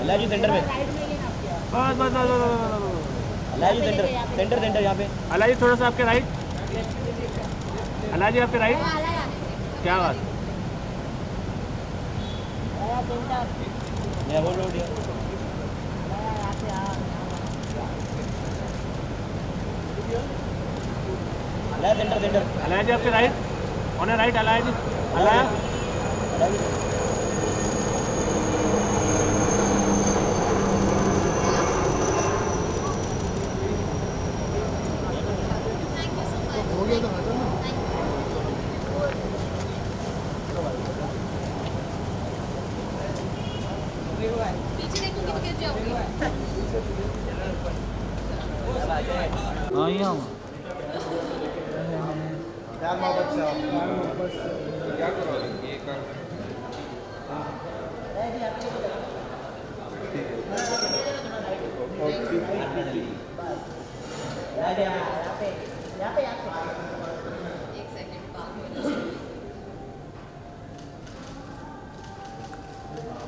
अल्लाह जी centre में, बस बस बस अल्लाह जी सेंटर सेंटर सेंटर यहाँ पे। अल्लाह जी थोड़ा सा आपके राइट, अल्लाह जी आपके राइट, क्या बात। मैं वो रोड है। अल्लाह सेंटर सेंटर, अल्लाह जी आपके राइट, ऑन राइट, अल्लाह जी, अल्लाह। अल्लाह जी पीछे देखूंगी तो गिर जाऊंगी। हाँ यहाँ एक सेकंड बात में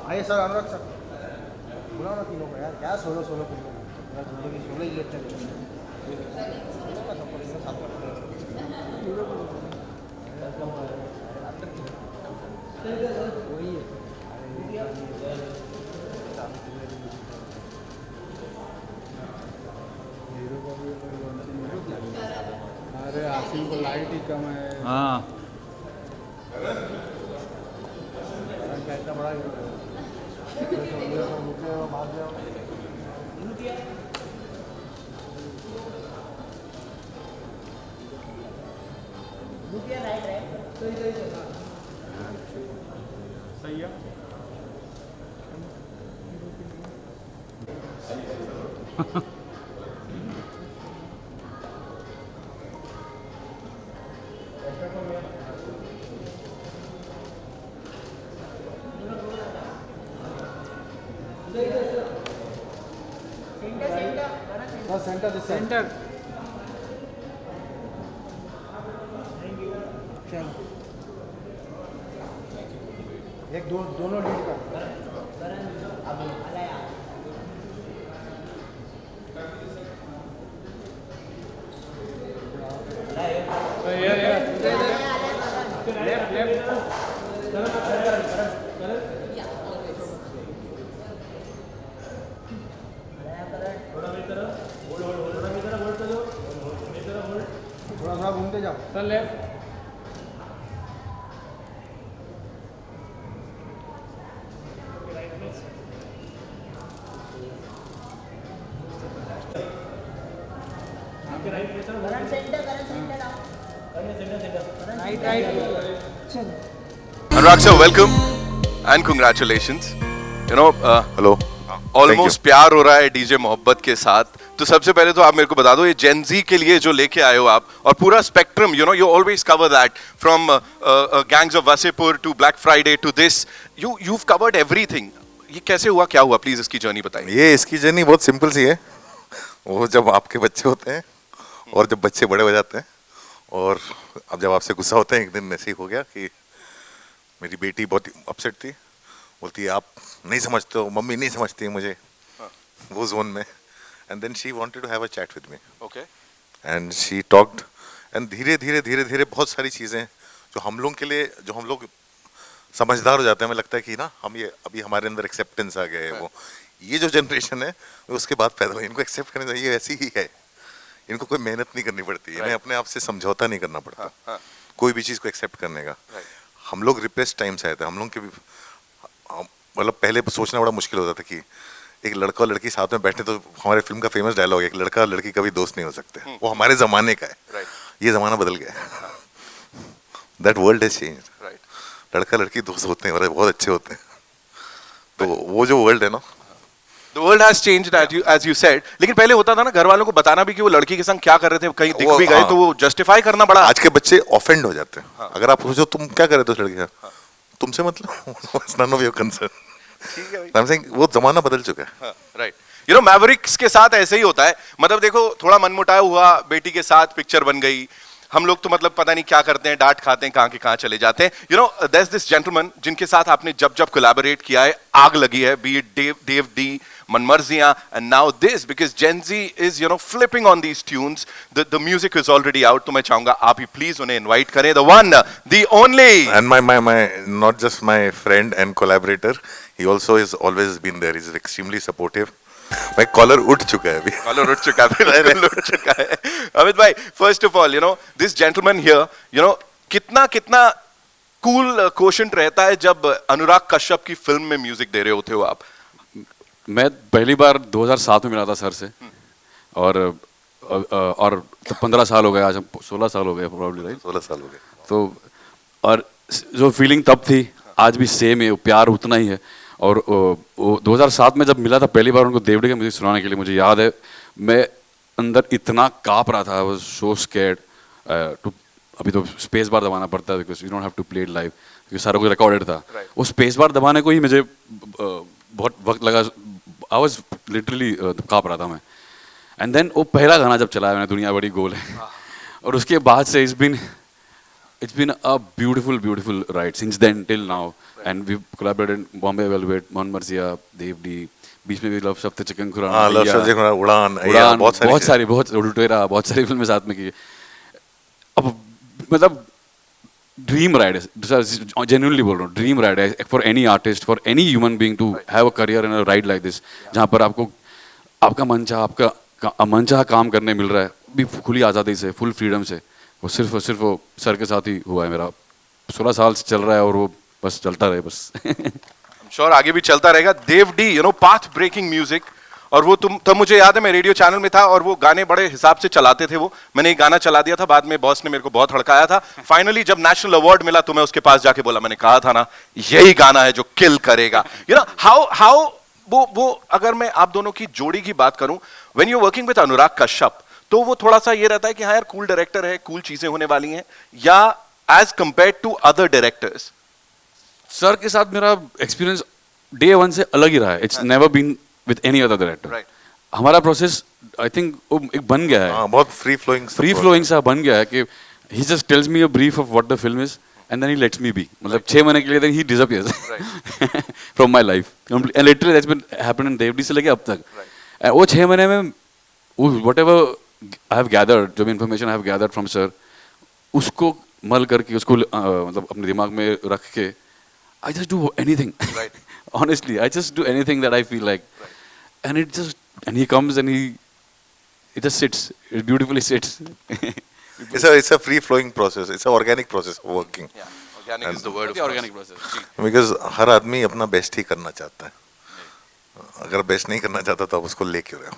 आइए सर, अनुराग सर, बुलाओ ना तीनों को यार, क्या सोलो सोलो कर लो यार, सोलो की सोलो ही लेते हैं। अरे आसिम को लाइट ही कम है। हाँ इतना बड़ा भाग जाओ। सही है। सेंटर दिस सेंटर एक दो दोनों लीड का। लेफ्ट लेफ्ट या ऑलवेज थोड़ा सा घूमते जाओ। Sir left. Right right. Anurag sir, welcome and congratulations. You know, hello almost प्यार हो रहा है डीजे मोहब्बत के साथ. तो सबसे पहले तो आप मेरे को बता दो ये जेन जी के लिए जो लेके आए हो आप और पूरा spectrum, you know, you always cover that from gangs of Wasipur to Black Friday to this. You've covered everything. ये कैसे हुआ, क्या हुआ, प्लीज इसकी जर्नी बताइए. ये इसकी जर्नी बहुत सिंपल सी है. वो जब आपके बच्चे होते हैं और जब बच्चे बड़े हो जाते हैं और अब जब आपसे गुस्सा होते हैं, एक दिन ऐसे ही हो गया कि मेरी बेटी बहुत अपसेट थी. बोलती है आप नहीं समझते हो, मम्मी नहीं समझती है मुझे. वो जोन में. And then she wanted to have a chat with me. Okay. And she talked and धीरे धीरे बहुत सारी चीज़ें जो हम लोग के लिए, जो हम लोग समझदार हो जाते हैं, हमें लगता है कि ना हम ये अभी हमारे अंदर एक्सेप्टेंस आ गया है. वो ये जो जनरेशन है उसके बाद पैदा हुई, इनको एक्सेप्ट करने चाहिए, ऐसी ही है. इनको कोई मेहनत नहीं करनी पड़ती, इन्हें अपने आप से समझौता नहीं करना पड़ता कोई भी चीज़ को एक्सेप्ट करने का. हम लोग रिप्रेस टाइम से आए थे. हम लोग के मतलब पहले सोचना बड़ा मुश्किल होता था कि एक लड़का और लड़की साथ में बैठे, तो हमारे फिल्म का फेमस डायलॉग है एक लड़का और लड़की कभी दोस्त नहीं हो सकते. वो हमारे ज़माने का है. ये ज़माना बदल गया. That world has changed. लड़का लड़की दोस्त होते हैं और बहुत अच्छे होते हैं. तो वो जो वर्ल्ड है ना, The world has changed as you said. लेकिन पहले होता था ना घर वालों को बताना भी कि वो लड़की के संग क्या कर रहे थे, कहीं दिख भी गए तो वो जस्टिफाई करना बड़ा. आज के बच्चे ऑफेंड हो जाते हैं. अगर आप पूछो तुम क्या कर रहे थे उस लड़की का, तुमसे मतलब none of your concern. I'm saying वो जमाना बदल चुका है. राइट. यू नो मैवरिक्स के साथ ऐसे ही होता है. मतलब देखो थोड़ा मनमुटाव हुआ, बेटी के साथ पिक्चर बन गई, हम लोग तो मतलब पता नहीं क्या करते हैं, डांट खाते हैं, कहाँ के कहाँ चले जाते हैं. You know, there's this gentleman जिनके साथ आपने जब जब कोलैबोरेट किया है आग लगी है, be it Dave D, Manmarziyaan, and now this, because Gen Z is, you know, flipping on these tunes. The music is already out. तो मैं चाहूंगा आप ही प्लीज उन्हें इनवाइट करें. The one, the only. And my not just my friend and collaborator, he also has always been there. He's extremely supportive. My collar उठ चुका है अभी. कॉलर उठ चुका है, बिल्कुल उठ चुका है. अमित भाई, first of all, you know, this gentleman here, you know, कितना कूल कोशेंट रहता है जब अनुराग कश्यप की फिल्म में म्यूजिक दे रहे होते हो आप. मैं पहली बार 2007 में मिला था सर से, और तो 15 साल हो गए, आज हम 16 साल हो गए प्रॉब्ली, राइट? 16 साल हो गए. तो और जो फीलिंग तब थी आज भी सेम है, प्यार उतना ही है. और 2007 में जब मिला था पहली बार उनको देवड़ी का म्यूजिक सुनाने के लिए, मुझे याद है मैं अंदर इतना काँप रहा था, I was so scared to. अभी तो स्पेस बार दबाना पड़ता है because you don't have to play it live, क्योंकि सारा कुछ रिकॉर्डेड था. वो स्पेस बार दबाने को ही मुझे बहुत वक्त लगा. आई वाज लिटरली काँप रहा था मैं. एंड देन वो पहला गाना जब चलाया मैंने, दुनिया बड़ी गोल है, और उसके बाद से it's been a beautiful ride since then till now. And we've collaborated Bombay Velvet, Mon Marzia, Dev D, बीच में भी लव शब्द चिकन खुराना, हाँ लव शब्द चिकन खुराना, उड़ान, बहुत सारी फिल्में साथ में की. अब मतलब ड्रीम राइड है, जेन्युइनली बोल रहा हूँ, ड्रीम राइड है for any artist, for any human being to have a career in a ride like this, जहाँ पर आपको आपका मनचाहा काम करने मिल रहा है, भी खुली आज़ादी से, फुल फ्रीडम से. वो सिर्फ वो सर के साथ ही हुआ है. मेरा 16 साल से चल रहा है और वो बस चलता रहे बस. श्योर आगे भी चलता रहेगा. Dev D, you know, path breaking music. और वो तब मुझे याद है मैं रेडियो चैनल में था और वो गाने बड़े हिसाब से चलाते थे. वो मैंने एक गाना चला दिया था, बाद में बॉस ने मेरे को बहुत हड़काया था. फाइनली जब नेशनल अवार्ड मिला तो मैं उसके पास जाके बोला, मैंने कहा था ना यही गाना है जो किल करेगा. यू नो हाउ वो अगर मैं आप दोनों की जोड़ी की बात करूं, when you working with Anurag Kashyap, तो वो थोड़ा सा ये रहता है कि हाँ यार कूल डायरेक्टर है, कूल चीजें होने वाली हैं, या as compared to other directors? Sir के साथ मेरा एक्सपीरियंस डे वन से अलग ही रहा है. It's never been with any other director. हमारा प्रोसेस आई थिंक एक बन गया है, बहुत फ्री फ्लोइंग सा बन गया है कि he just tells me a brief of what the film is and then he lets me be. मतलब 6 महीने के लिए then he disappears from my life completely. And literally that's been happened in Dev D से लेके अब तक. वो 6 महीने में व्हाटएवर I have gathered, जो भी information I have gathered from sir, उसको मल करके, उसको मतलब अपने दिमाग में रख के, I just do anything. Right. Honestly, I just do anything that I feel like. Right. And he comes and it just sits. It beautifully sits. It's a free flowing process. It's an organic process of working. Yeah, organic is the word. Organic process. Because हर आदमी अपना best ही करना चाहता है. अगर best नहीं करना चाहता तो आप उसको ले क्यों रहे हो?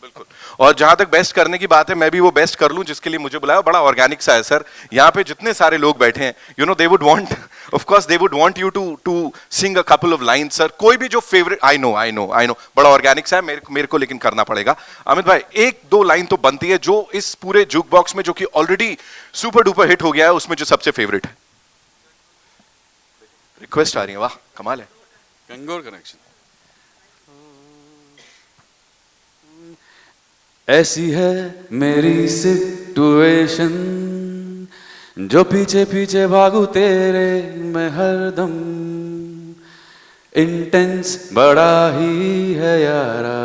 बिल्कुल. और जहां तक बेस्ट करने की बात है, मैं भी वो बेस्ट कर लूं जिसके लिए मुझे बुलाया. बड़ा ऑर्गेनिक सा है सर. यहाँ पे जितने सारे लोग बैठे हैं, you know, they would want, of course they would want you to sing a couple of lines. Sir कोई भी जो फेवरेट, आई नो बड़ा ऑर्गेनिक सा है मेरे को, लेकिन करना पड़ेगा. अमित भाई, 1-2 लाइन तो बनती है जो इस पूरे जुक बॉक्स में, जो कि ऑलरेडी सुपर डुपर हिट हो गया है, उसमें जो सबसे फेवरेट है. रिक्वेस्ट आ रही है, वाह कमाल है. गंगोर कनेक्शन. ऐसी है मेरी सिचुएशन, जो पीछे पीछे भागू तेरे मैं हरदम. इंटेंस बड़ा ही है यारा,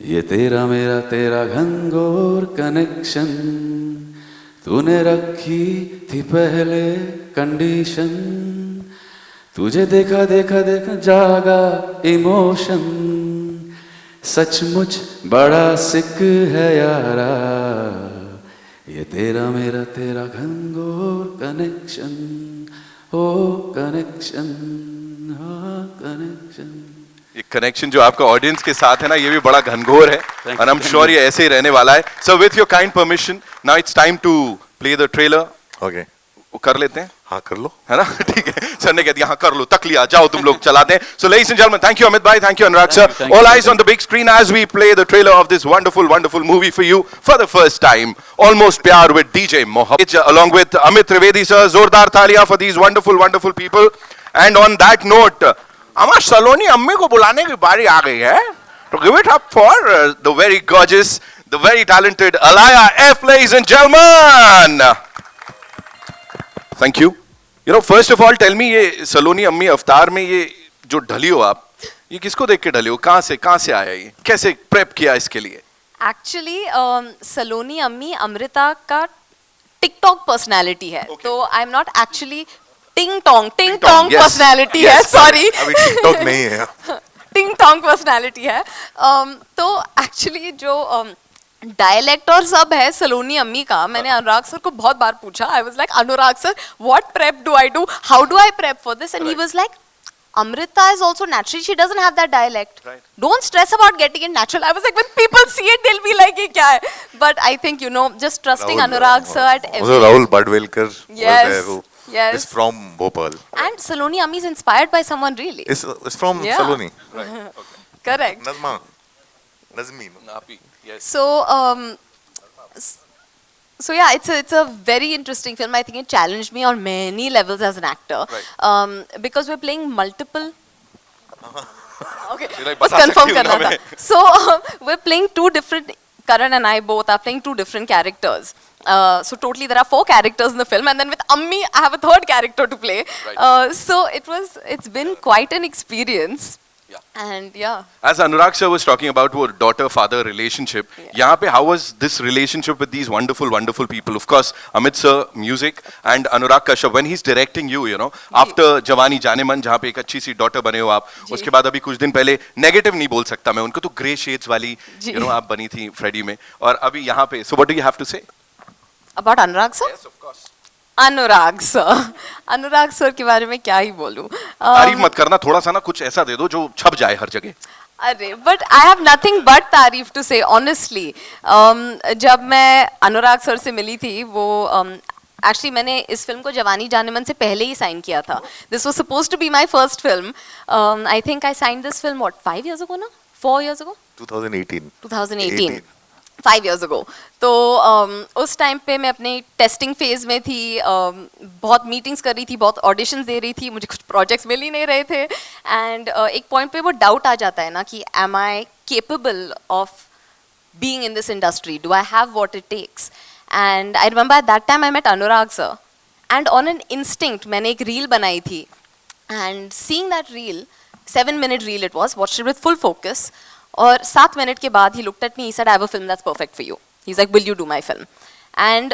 ये तेरा मेरा तेरा घनघोर कनेक्शन. तूने रखी थी पहले कंडीशन, तुझे देखा देखा देखा जागा इमोशन. सचमुच बड़ा सिक है यारा, ये तेरा मेरा तेरा घनघोर कनेक्शन. हो कनेक्शन, हाँ कनेक्शन. ये कनेक्शन जो आपका ऑडियंस के साथ है ना, ये भी बड़ा घनघोर है, और आई एम श्योर ये ऐसे ही रहने वाला है. So with your kind permission, now it's time to play the trailer. Okay, वो कर लेते हैं? हाँ कर लो, है ना. ठीक है, सर ने कह दिया हाँ कर लो, तक लिया, जाओ तुम लोग चलाते हैं. So ladies and gentleman, thank you Amit भाई, thank you Anurag sir. All eyes on the big screen as we play the trailer of this wonderful movie for you for the first time. Almost Pyaar with DJ Mohabbat along with Amit Trivedi sir. जोरदार तालियां for these wonderful people. And on that note, अमा सलोनी अम्मी को बुलाने की बारी आ गई है, तो give it up for the very gorgeous, the very talented Alaya F, ladies and gentlemen. Thank you. You know, first of all, tell me, ये सलोनी अम्मी अवतार में ये जो ढली हो आप, ये किसको देख के ढली हो? कहाँ से आया ये? कैसे प्रेप किया इसके लिए? एक्चुअली सलोनी अम्मी अमृता का टिकटॉक पर्सनालिटी है, तो आई एम नॉट एक्चुअली टिंग टोंग yes. पर्सनालिटी है, सॉरी अभी टिकटॉक नहीं है। टिंग टोंग पर्सनालिटी है। तो एक्चुअली जो डायलेक्ट और सब है सलोनी अम्मी का, मैंने अनुराग सर को बहुत बार पूछा। I was like, Anurag sir, what prep do I do, how do I prep for this? And he was like, Amrita is also natural. She doesn't have that dialect. Right. Don't stress about getting it natural. I was like, when people see it, they'll be like, "ये क्या है?" But I think, you know, just trusting Anurag sir at every. Rahul Badvelkar was Yes, there, who yes. is from Bhopal. And Saloni Ammi is inspired by someone really. It's from Yeah. Saloni. Correct. Nazmi. Yes. So yeah, it's a very interesting film. I think it challenged me on many levels as an actor. Right. Because we're playing multiple. Okay, Like, बस बता confirm सकती हूँ करना ना था. So we're playing two different. Karan and I both are playing two different characters. So totally there are 4 characters in the film, and then with Ammi I have a 3rd character to play. Right. So it's been quite an experience. Yeah. And yeah. As Anurag sir was talking about वो daughter-father relationship, यहाँ पे how was this relationship with these wonderful people? Of course, Amit sir, music, and Anurag Kashyap, when he's directing you, you know, after Jawani Jaane Man, जहाँ पे एक अच्छी सी daughter बने हो आप, उसके बाद अभी कुछ दिन पहले negative नहीं बोल सकता मैं, उनको तो grey shades वाली, you know, आप बनी थी Freddy में, और अभी यहाँ पे, so what do you have to say? About Anurag sir? Yes, of course. Anurag sir के बारे में क्या ही बोलूं। तारीफ मत करना, थोड़ा सा ना कुछ ऐसा दे दो जो छप जाए हर जगह। अरे but I have nothing but तारीफ टू से ऑनेस्टली। जब मैं अनुराग सर से मिली थी, वो एक्चुअली मैंने इस फिल्म को जवानी जाने मन से पहले ही साइन किया था। This was supposed to be my first film. I think I signed this film what 5 years ago ना, 4 years ago, 2018 5 years ago. तो उस टाइम पे मैं अपने टेस्टिंग फेज में थी, बहुत मीटिंग्स कर रही थी, बहुत ऑडिशंस दे रही थी, मुझे कुछ प्रोजेक्ट्स मिल ही नहीं रहे थे, एंड एक पॉइंट पे वो डाउट आ जाता है ना कि am I capable of being in this industry, do I have what it takes? And I remember at that time I met Anurag sir, and on an instinct मैंने एक रील बनाई थी, and seeing that reel, 7-minute reel it was, watched it with full focus, और 7 minutes के बाद he looked at me, he said, I have a film that's perfect for you. He's like, will you do my film? And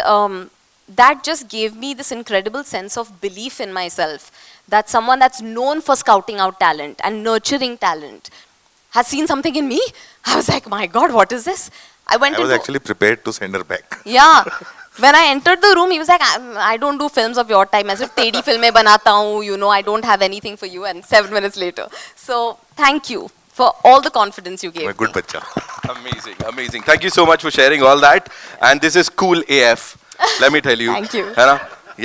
that just gave me this incredible sense of belief in myself, that someone that's known for scouting out talent and nurturing talent has seen something in me. I was like, my God, what is this? I was actually prepared to send her back. Yeah. When I entered the room, he was like, I don't do films of your time. As if तेरी फिल्में बनाता हूँ, you know, I don't have anything for you. And 7 minutes later. So, thank you for all the confidence you gave. My good me. bacha. Amazing. Thank you so much for sharing all that. And this is cool AF. Let me tell you. Thank you. है ना?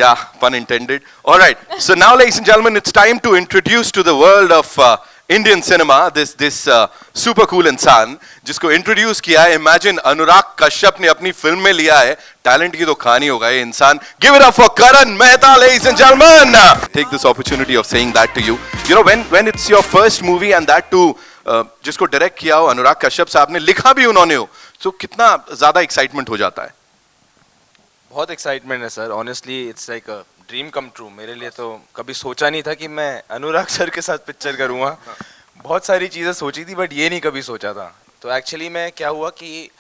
Yeah, pun intended. All right. So now, ladies and gentlemen, it's time to introduce to the world of Indian cinema this super cool इंसान जिसको introduce किया है, imagine Anurag Kashyap ने अपनी film में लिया है। टैलेंट की तो कहानी होगा ये इंसान। Give it up for Karan Mehta, ladies and gentlemen. Take this opportunity of saying that to you. You know, when it's your first movie and that too, जिसको डायरेक्ट किया हो अनुराग कश्यप साहब ने, लिखा भी उन्होंने हो, तो कितना ज्यादा एक्साइटमेंट हो जाता है? बहुत एक्साइटमेंट है sir, honestly it's like a dream come true. मेरे लिए तो कभी सोचा नहीं था कि मैं अनुराग सर के साथ पिक्चर करूँगा। बहुत सारी चीज़ें सोची थी बट ये नहीं कभी सोचा था। तो एक्चुअली में क्या हुआ कि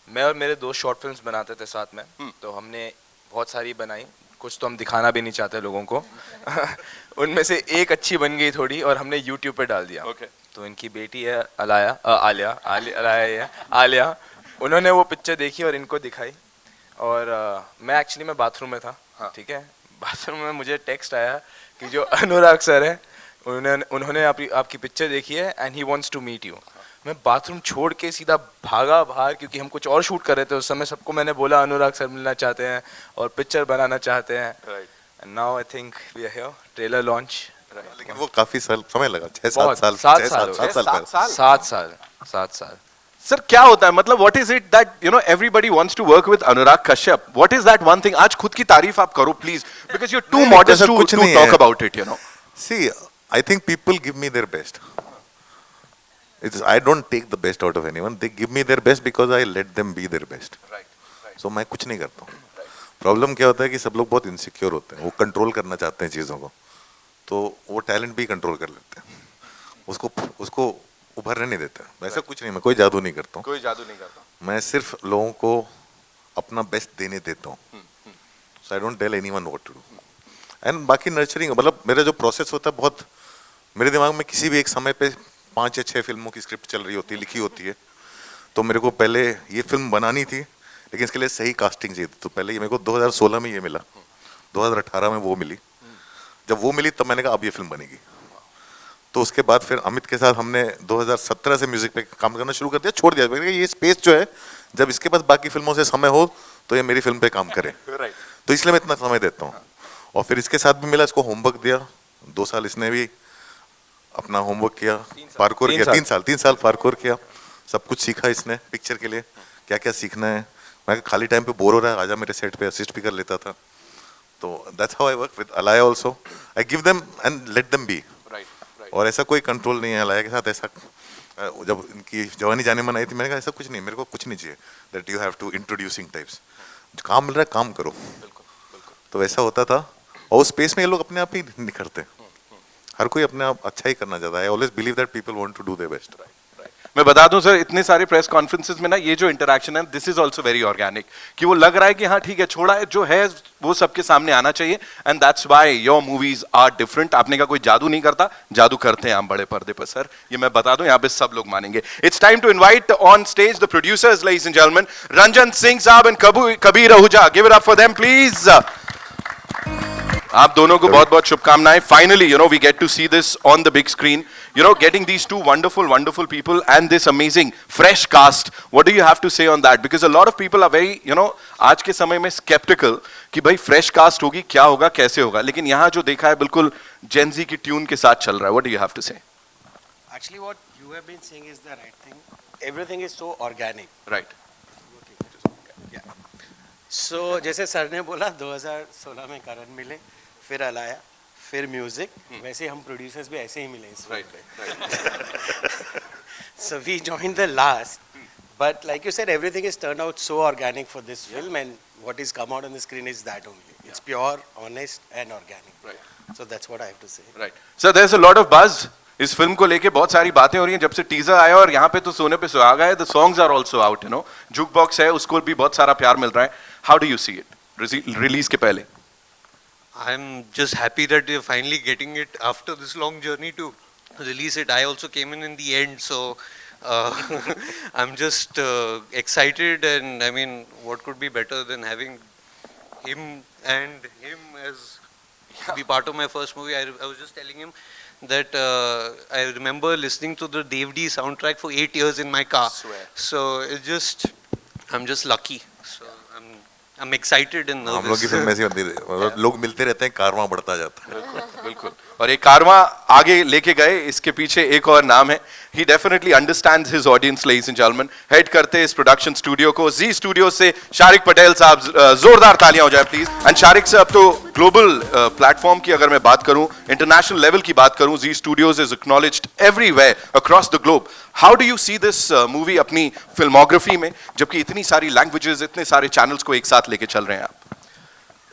मैं और मेरे दोस्त शॉर्ट फिल्म्स बनाते थे साथ में, तो हमने बहुत सारी बनाई, कुछ तो हम दिखाना भी नहीं चाहते लोगों को उनमें से एक अच्छी बन गई थोड़ी और हमने यूट्यूब पे डाल दिया। तो इनकी बेटी है आलिया, उन्होंने वो पिक्चर देखी और इनको दिखाई, और मैं एक्चुअली मैं बाथरूम में था, ठीक है, बाथरूम में मुझे टेक्स्ट आया कि जो अनुराग सर है उन्होंने आपकी पिक्चर देखी है and he wants to meet you. मैं बाथरूम छोड़ के सीधा भागा बाहर, क्योंकि हम कुछ और शूट कर रहे थे उस समय। सबको मैंने बोला अनुराग सर मिलना चाहते हैं और पिक्चर बनाना चाहते हैं। And now I think we are here, trailer launch. लेकिन वो काफी समय लगा, 7 साल। सर क्या होता है, मतलब what is it that you know everybody wants to work with Anurag Kashyap? What is that one thing? आज खुद की तारीफ आप करो please, because you are too modest to talk about it, you know. See, I think people give me their best. I don't take the best out of anyone. They give me their best because I let them be their best. Right, right. So मैं कुछ नहीं करता हूँ. Problem क्या होता है कि सब लोग बहुत इनसिक्योर होते हैं, वो कंट्रोल करना चाहते हैं चीज़ों को, तो वो टैलेंट भी कंट्रोल कर लेते हैं, उसको उभरने नहीं देते. वैसा कुछ नहीं, मैं कोई जादू नहीं करता हूँ. कोई जादू नहीं करता. मैं सिर्फ लोगों को अपना बेस्ट देने देता हूँ. So I don't tell anyone what to do. And बाकी नर्चरिंग, मतलब मेरा जो प्रोसेस होता है बहुत, मेरे दिमाग में किसी भी एक समय पे 5 या 6 फिल्मों की स्क्रिप्ट चल रही होती है, लिखी होती है. तो मेरे को पहले ये फिल्म बनानी थी, लेकिन इसके लिए सही कास्टिंग चाहिए थी. तो पहले ये मेरे को 2016 में ये मिला, 2018 में वो मिली. जब वो मिली तब मैंने कहा अब ये फिल्म बनेगी. तो उसके बाद फिर अमित के साथ हमने 2017 से म्यूजिक पे काम करना शुरू कर दिया, छोड़ दिया. मैंने कहा ये स्पेस जो है, जब इसके पास बाकी फिल्मों से समय हो तो ये मेरी फिल्म पे काम करे. तो इसलिए मैं इतना समय देता हूँ. और फिर इसके साथ भी मिला, इसको होमवर्क दिया. 2 साल इसने भी अपना होमवर्क किया, पार्कोर किया. 3 साल पार्कोर किया. सब कुछ सीखा इसने पिक्चर के लिए, क्या क्या सीखना है. मैं खाली टाइम पे बोर हो रहा है, आजा मेरे सेट पे असिस्ट भी कर लेता था. तो that's how I work with Alaya also. I give them and let them be. और ऐसा कोई कंट्रोल नहीं है अलाया के साथ. ऐसा जब इनकी जवानी जाने मन आई थी, मैंने कहा ऐसा कुछ नहीं, मेरे को कुछ नहीं चाहिए. That you have to introducing types. काम मिल रहा है काम करो. तो वैसा होता था. और उस स्पेस में ये लोग अपने आप ही निखरते हैं. हर कोई अपने आप अच्छा ही करना चाहता है. I always believe that people want to do their best. मैं बता दूं सर, इतने सारे प्रेस कॉन्फ्रेंसेस में ना ये जो इंटरेक्शन है, this is also very organic, कि वो लग रहा है कि हाँ ठीक है, छोड़ा है जो है वो सबके सामने आना चाहिए. And that's why your movies are different. आपने कहा कोई जादू नहीं करता, जादू करते हैं हम बड़े पर्दे पर सर. ये मैं बता दूं, यहाँ पे सब लोग मानेंगे. It's time to invite on stage the producers, ladies and gentleman, Ranjan Singh साहब and Kabir Ahuja. Give it up for them please. आप दोनों को बहुत बहुत शुभकामनाएं. Finally we get to see this on the big screen, getting these two wonderful people and this amazing fresh cast. What do you have to say on that? Because a lot of people are very आज के समय में skeptical कि भाई fresh cast होगी, क्या होगा, कैसे होगा. लेकिन यहाँ जो देखा है बिल्कुल Gen Z की ट्यून के साथ चल रहा है. What do you have to say? Actually, what you have been saying is the right thing. Everything is so organic. Right. Yeah. So जैसे सर ने बोला 2016 में करण मिले, फिर अलाया, फिर म्यूजिक. वैसे हम प्रोड्यूसर्स भी ऐसे ही मिले इस Right. So we joined the last, but like you said, everything has turned out so organic for this film, and what is come out on the screen is that only. It's pure, honest, and organic. Right. So that's what I have to say. Right. So there's a lot of buzz. इस film को लेके बहुत सारी बातें हो रही हैं जब से टीजर आया, और यहाँ पे तो सोने पे सुहागा है. The songs are also out, juke box है, उसको भी बहुत सारा प्यार मिल रहा है. How do you see it? Release के पहले. I'm just happy that we're finally getting it after this long journey to release it. I also came in the end, so I'm just excited, and I mean, what could be better than having him as be part of my first movie. I was just telling him that I remember listening to the Dev D soundtrack for 8 years in my car. So I'm just lucky. So I'm excited and nervous. हम लोग की film ऐसी होती है, लोग मिलते रहते हैं, कारवां बढ़ता जाता है. बिल्कुल. और ये कारवां आगे लेके गए, इसके पीछे एक और नाम है. He definitely understands his audience, ladies and gentlemen. Head करते हैं इस प्रोडक्शन स्टूडियो को, जी स्टूडियो से शारिक पटेल साहब. जोरदार तालियां हो जाए प्लीज. एंड शारिक से अब तो ग्लोबल प्लेटफॉर्म की अगर मैं बात करूं, इंटरनेशनल लेवल की बात करूं, Zee studios is acknowledged everywhere across the globe. How do you see this movie अपनी फिल्मोग्राफी में, जबकि इतनी सारी लैंग्वेजेस, इतने सारे चैनल्स को एक साथ लेके चल रहे हैं आप?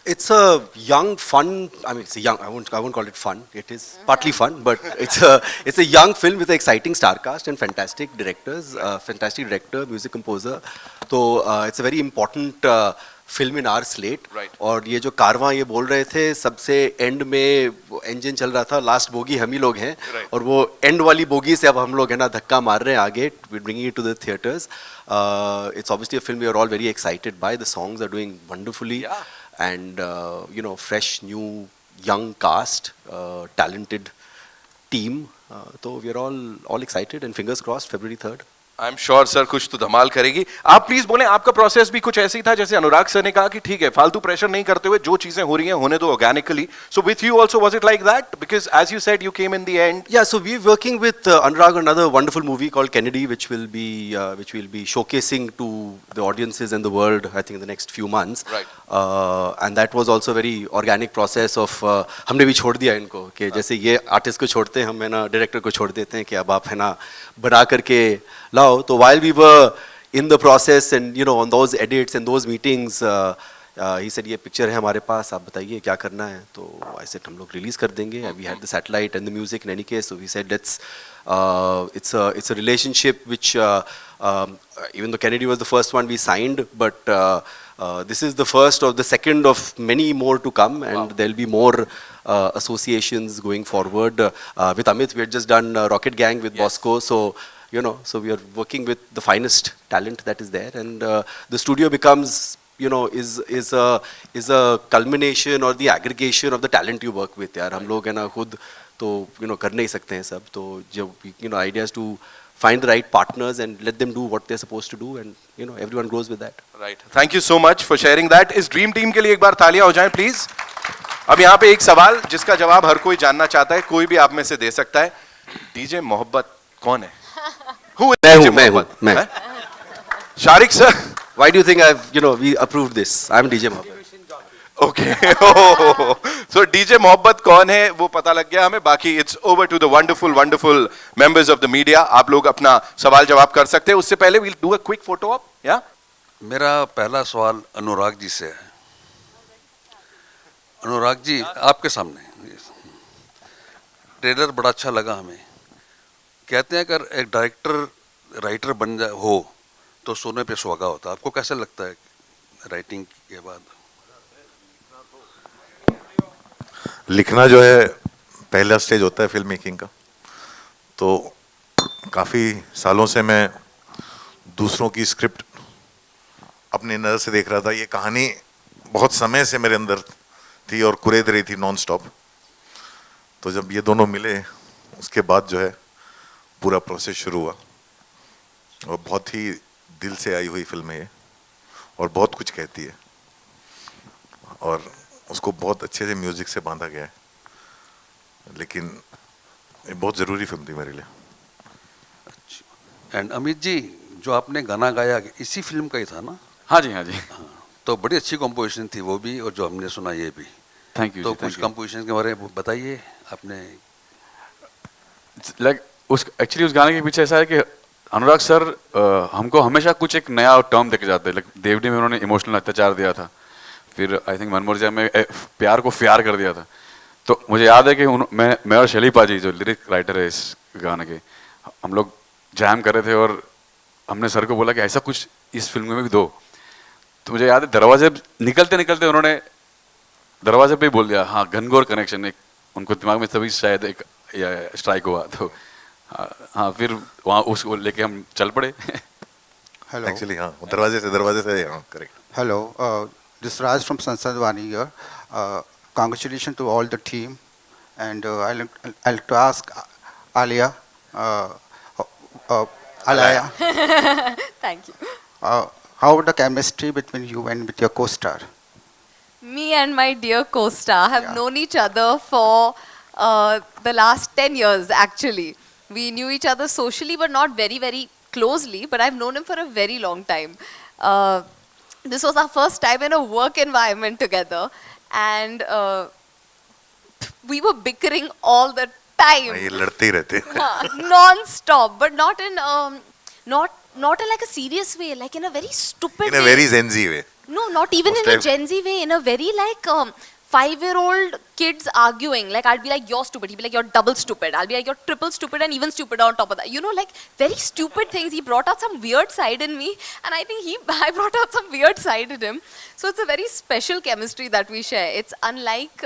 It's a young, fun. I mean, it's a young. I won't call it fun. It is partly fun, but it's a young film with an exciting star cast and fantastic directors, fantastic director, music composer. So it's a very important film in our slate. Right. और ये जो कारवां ये बोल रहे थे, सबसे and में engine चल रहा था, लास्ट बोगी हम ही लोग हैं. Right. और वो एंड वाली बोगी से अब हम लोग है ना धक्का मार रहे हैं आगे. We're bringing it to the theaters. It's obviously a film we are all very excited by. The songs are doing wonderfully. Yeah. And fresh, new, young cast, talented team. So we are all excited, and fingers crossed, February 3rd. I am sure sir कुछ तो धमाल करेगी. आप please बोलें, आपका process भी कुछ ऐसे ही था जैसे अनुराग सर ने कहा कि ठीक है, फालतू प्रेशर नहीं करते हुए जो चीजें हो रही हैं होने दो organically. So with you also was it like that? Because as you said you came in the end. Yeah, so we're working with Anurag on another wonderful movie called Kennedy, which will be showcasing to the audiences and the world, I think, in the next few months. Right. and that was also very organic process of हमने भी छोड़ दिया इनको कि जैसे ये artist को छोड़ते हैं हम है ना डायरेक्टर को छोड़ देते हैं कि अब आप है ना बना करके लाओ. तो while we were in the process and you know on those edits and those meetings he said ये पिक्चर है हमारे पास, आप बताइए क्या करना है. तो I said हम लोग रिलीज कर देंगे. We had the satellite and the music in any case, so we said let's it's a relationship which even though Kennedy was the first one we signed, but this is the first of the second of many more to come, and there'll be more associations going forward. With Amit we had just done Rocket Gang with Bosco, so you know, so we are working with the finest talent that is there, and the studio becomes, you know, is a culmination or the aggregation of the talent you work with. यार हम लोग है ना खुद तो you know कर नहीं सकते हैं सब, तो जब you know idea is to find the right partners and let them do what they're supposed to do, and you know everyone grows with that. Right. Thank you so much for sharing that. इस dream team के लिए एक बार तालियां हो जाएं please. अब यहाँ पे एक सवाल जिसका जवाब हर कोई जानना चाहता है, कोई भी आप में से दे सकता है. डीजे मोहब्बत कौन है? मैं. Shariq sir. Why do you think we approved this? I'm DJ Mohabbat. Okay. So DJ मोहब्बत कौन है वो पता लग गया हमें. बाकी it's over to the wonderful members of the media. आप लोग अपना सवाल जवाब कर सकते हैं. उससे पहले we'll do a quick photo op. Yeah? मेरा पहला सवाल अनुराग जी से है. अनुराग जी आपके सामने ट्रेलर बड़ा अच्छा लगा हमें. कहते हैं अगर एक डायरेक्टर राइटर बन जाए हो तो सोने पे सुहागा होता. आपको कैसा लगता है राइटिंग के बाद? लिखना जो है पहला स्टेज होता है फिल्म मेकिंग का. तो काफ़ी सालों से मैं दूसरों की स्क्रिप्ट अपनी नज़र से देख रहा था. ये कहानी बहुत समय से मेरे अंदर थी और कुरेद रही थी नॉन स्टॉप. तो जब ये दोनों मिले उसके बाद जो है पूरा प्रोसेस शुरू हुआ, और बहुत ही दिल से आई हुई फिल्म है ये, और बहुत कुछ कहती है, और उसको बहुत अच्छे से म्यूजिक से बांधा गया है. लेकिन ये बहुत ज़रूरी फिल्म थी मेरे लिए. एंड अमित जी जो आपने गाना गाया इसी फिल्म का ही था ना? हाँ जी, हाँ जी. तो बड़ी अच्छी कंपोजिशन थी वो भी, और जो हमने सुना ये भी. Thank you. तो कुछ कंपोजिशन के बारे में बताइए आपने. लाइक एक्चुअली उस गाने के पीछे ऐसा है कि अनुराग सर हमको हमेशा कुछ एक नया टर्म देके जाते हैं. लाइक देवडी में उन्होंने इमोशनल अत्याचार दिया था, फिर आई थिंक मनमोर्जा में प्यार को प्यार कर दिया था. तो मुझे याद है कि मैं और शैली पाजी जो लिरिक राइटर है इस गाने के, हम लोग जैम कर रहे थे और हमने सर को बोला कि ऐसा कुछ इस फिल्म में भी दो. तो मुझे याद है दरवाजे निकलते निकलते उन्होंने दरवाजे पे ही बोल दिया हाँ घनघोर कनेक्शन. एक उनको दिमाग में तभी शायद एक स्ट्राइक हुआ. तो हाँ फिर वहाँ उसको लेके हम चल पड़े. हेलो एक्चुअली हाँ दरवाजे से हाँ correct. Hello, this Raj from Sansad Vani here. Congratulations to all the team, and I'll like to ask Alia, Alaya. Thank you. How the chemistry between you and with your co-star? Me and my dear co-star have known each other for the last 10 years actually. We knew each other socially but not very closely, but I've known him for a very long time. This was our first time in a work environment together, and we were bickering all the time. ये लड़ते ही रहते. Non-stop, but not in like a serious way, like in a very stupid way. In a very Gen Z way. No, not even in a Gen Z way, in a very like 5-year-old kids arguing. Like I'd be like, you're stupid. He'd be like, you're double stupid. I'll be like, you're triple stupid and even stupider on top of that. You know, like very stupid things. He brought out some weird side in me, and I think I brought out some weird side in him. So it's a very special chemistry that we share. It's unlike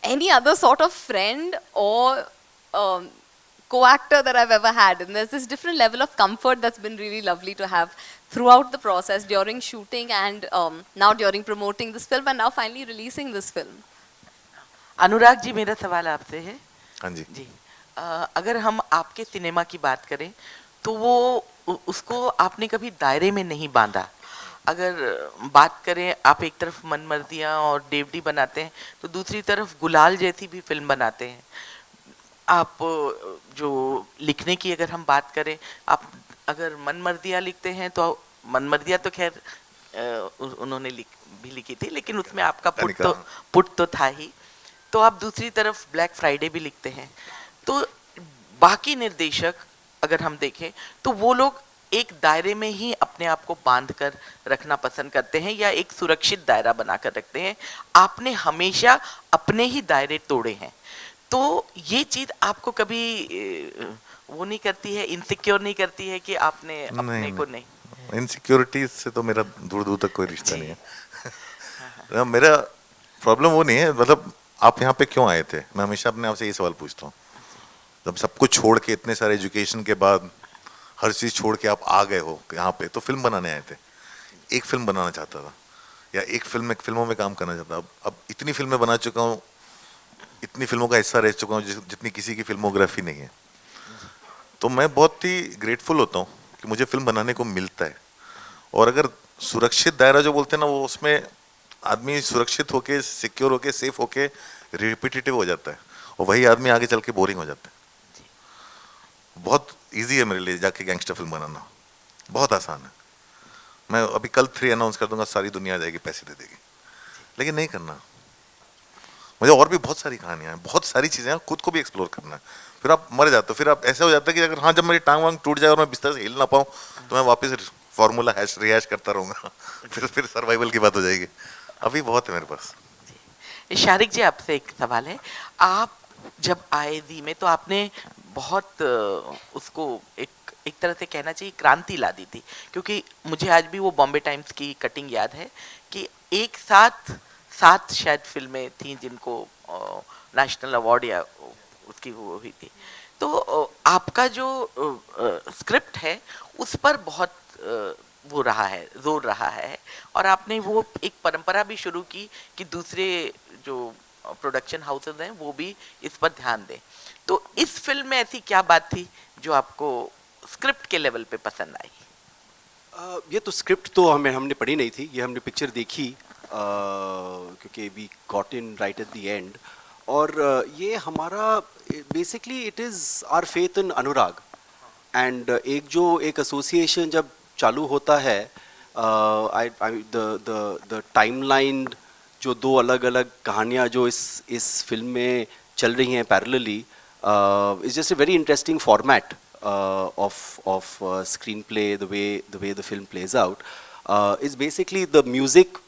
any other sort of friend or co-actor that I've ever had. And there's this different level of comfort that's been really lovely to have throughout the process, during shooting and now during promoting this film and now finally releasing this film. Anurag ji, मेरा सवाल आपसे है. हाँ जी. जी, अगर हम आपके cinema की बात करें तो वो उसको आपने कभी दायरे में नहीं बांधा. अगर बात करें, आप एक तरफ मनमर्जियाँ और डेवडी बनाते हैं तो दूसरी तरफ गुलाल जैसी भी फिल्म बनाते हैं. आप जो लिखने की अगर हम बात करें, आप अगर मनमर्जियाँ लिखते हैं तो मनमर्जियाँ तो खैर उन्होंने भी लिखी थी, लेकिन उसमें आपका पुट तो था ही। तो आप दूसरी तरफ ब्लैक फ्राइडे भी लिखते हैं। तो बाकी निर्देशक अगर हम देखें तो वो लोग एक दायरे में ही अपने आप को बांध कर रखना पसंद करते हैं या एक सुरक्षित दायरा बनाकर रखते हैं। आपने हमेशा अपने ही दायरे तोड़े हैं। तो ये चीज आपको कभी वो नहीं करती है, इनसिक्योर नहीं करती है कि आपने अपने को नहीं? इनसिक्योरिटी से तो मेरा दूर दूर तक कोई रिश्ता नहीं है। मेरा प्रॉब्लम वो नहीं है, मतलब आप यहाँ पे क्यों आए थे, मैं हमेशा अपने आप से ये सवाल पूछता हूँ। जब सब कुछ छोड़ के, इतने सारे एजुकेशन के बाद हर चीज़ छोड़ के आप आ गए हो यहाँ पे, तो फिल्म बनाने आए थे। एक फिल्म बनाना चाहता था या एक फिल्मों में काम करना चाहता। अब इतनी फिल्में बना चुका हूँ, इतनी फिल्मों का हिस्सा रह चुका हूँ जितनी किसी की फिल्मोग्राफी नहीं है। तो मैं बहुत ही ग्रेटफुल होता हूँ कि मुझे फिल्म बनाने को मिलता है। और अगर सुरक्षित दायरा जो बोलते हैं ना, वो उसमें आदमी सुरक्षित होके, सिक्योर होके, सेफ होके रिपीटेटिव हो जाता है और वही आदमी आगे चल के बोरिंग हो जाता है। बहुत इजी है मेरे लिए जाके गैंगस्टर फिल्म बनाना, बहुत आसान है। मैं अभी कल 3 अनाउंस कर दूंगा, सारी दुनिया आ जाएगी, पैसे दे देगी, लेकिन नहीं करना। मुझे और भी बहुत सारी कहानियां हैं, बहुत सारी चीजें हैं, खुद को भी एक्सप्लोर करना है। फिर आप मर जाते हो, फिर आप ऐसा हो जाता है कि अगर हाँ, जब मेरी टांग वांग टूट जाए और मैं बिस्तर से हिल ना पाऊँ, तो मैं वापस फॉर्मूला रिहैश करता रहूंगा। फिर सर्वाइवल की बात हो जाएगी। अभी बहुत है मेरे पास। शारिक जी, आपसे एक सवाल है। आप जब आए जी में तो आपने बहुत उसको एक तरह से कहना चाहिए क्रांति ला दी थी, क्योंकि मुझे आज भी वो बॉम्बे टाइम्स की कटिंग याद है कि एक साथ 7 शायद फिल्में थी जिनको नेशनल अवार्ड या उसकी वो हुई थी। तो आपका जो स्क्रिप्ट है उस पर बहुत वो रहा है, जोर रहा है, और आपने वो एक परंपरा भी शुरू की कि दूसरे जो प्रोडक्शन हाउसेस हैं वो भी इस पर ध्यान दें। तो इस फिल्म में ऐसी क्या बात थी जो आपको स्क्रिप्ट के लेवल पे पसंद आई? ये तो स्क्रिप्ट तो हमने पढ़ी नहीं थी, ये हमने पिक्चर देखी क्योंकि we got in right at the end. और ये हमारा basically it is our faith in Anurag. And एक एसोसिएशन जब चालू होता है, द टाइमलाइन जो 2 अलग अलग कहानियाँ जो इस फिल्म में चल रही हैं parallelly, is just a very interesting format of screenplay, the way the film plays out, is basically the music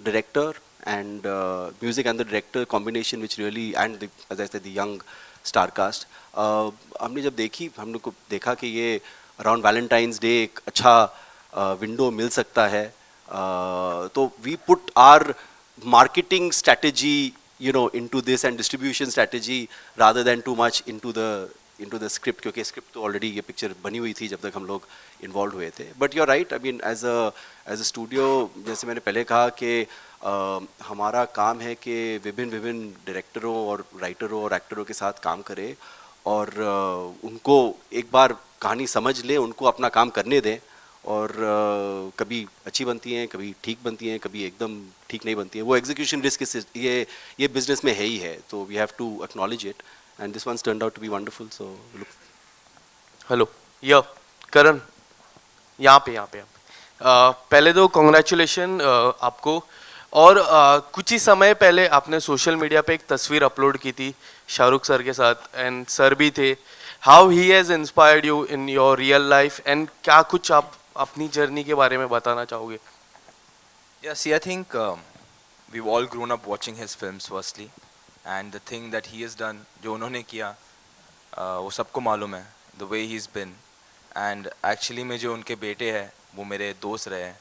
director and music and the director combination which really, and the, as I said, the young star cast. हमने जब देखी, हम लोग को देखा कि ये around Valentine's day एक अच्छा विंडो मिल सकता है, तो we put our marketing strategy, you know, into this and distribution strategy rather than too much into the script, क्योंकि स्क्रिप्ट तो ऑलरेडी ये पिक्चर बनी हुई थी जब तक हम लोग इन्वॉल्व हुए थे। But you are right, I mean as a studio, जैसे मैंने पहले कहा कि हमारा काम है कि विभिन्न डायरेक्टरों और राइटरों और एक्टरों के साथ काम करें और उनको एक बार कहानी समझ लें, उनको अपना काम करने दें, और कभी अच्छी बनती हैं, कभी ठीक बनती हैं, कभी एकदम ठीक नहीं बनती हैं। वो एग्जीक्यूशन रिस्क ये बिजनेस में है ही है, तो we have to acknowledge it, and this one's turned out to be wonderful. So look. Hello, या करण, यहाँ पे पहले तो कॉन्ग्रेचुलेशन आपको। और कुछ ही समय पहले आपने सोशल मीडिया पे एक तस्वीर अपलोड की थी शाहरुख सर के साथ, एंड सर भी थे। How he has inspired you in your real life, and क्या कुछ आप अपनी जर्नी के बारे में बताना चाहोगे? Yeah, see, I think we've all grown up watching his films firstly. And the thing that he has done, जो उन्होंने किया, वो सबको मालूम है, the way he's been. And actually में जो उनके बेटे हैं वो मेरे दोस्त रहे हैं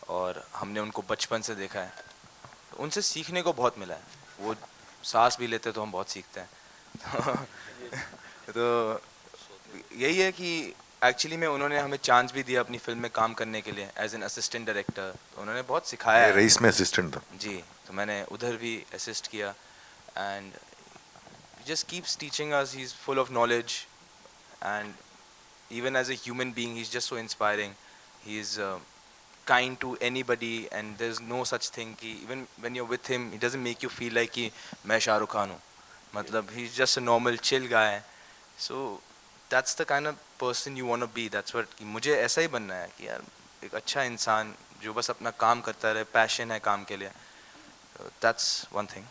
और हमने उनको बचपन से देखा है, तो उनसे सीखने को बहुत मिला है। वो सांस भी लेते तो हम बहुत सीखते हैं। तो यही है कि एक्चुअली में उन्होंने हमें चांस भी दिया अपनी फिल्म में काम करने के लिए एज एन असिस्टेंट डायरेक्टर। तो उन्होंने बहुत सिखाया है। रईस में असिस्टेंट था जी, तो मैंने उधर भी असिस्ट किया। And he just keeps teaching us. He's full of knowledge, and even as a human being, he's just so inspiring. He's kind to anybody, and there's no such thing कि even when you're with him, he doesn't make you feel like कि मैं शाहरुख खान हूँ। मतलब he's just a normal chill guy. So that's the kind of person you want to be. That's what मुझे ऐसा ही बनना है कि यार एक अच्छा इंसान जो बस अपना काम करता रहे, पैशन है काम के लिए, that's one thing.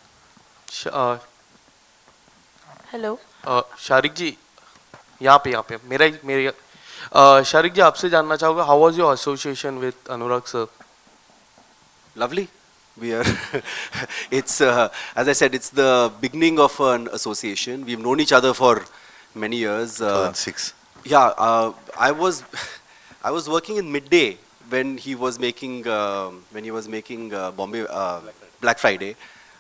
Hello Sharik ji, यहाँ पे मेरे शारिक जी, आपसे जानना चाहूँगा, how was your association with Anurag sir? Lovely. We are, it's, as I said, it's the beginning of an association. We've known each other for many years. 2006. Yeah, I was working in Midday when he was making Bombay Black Friday.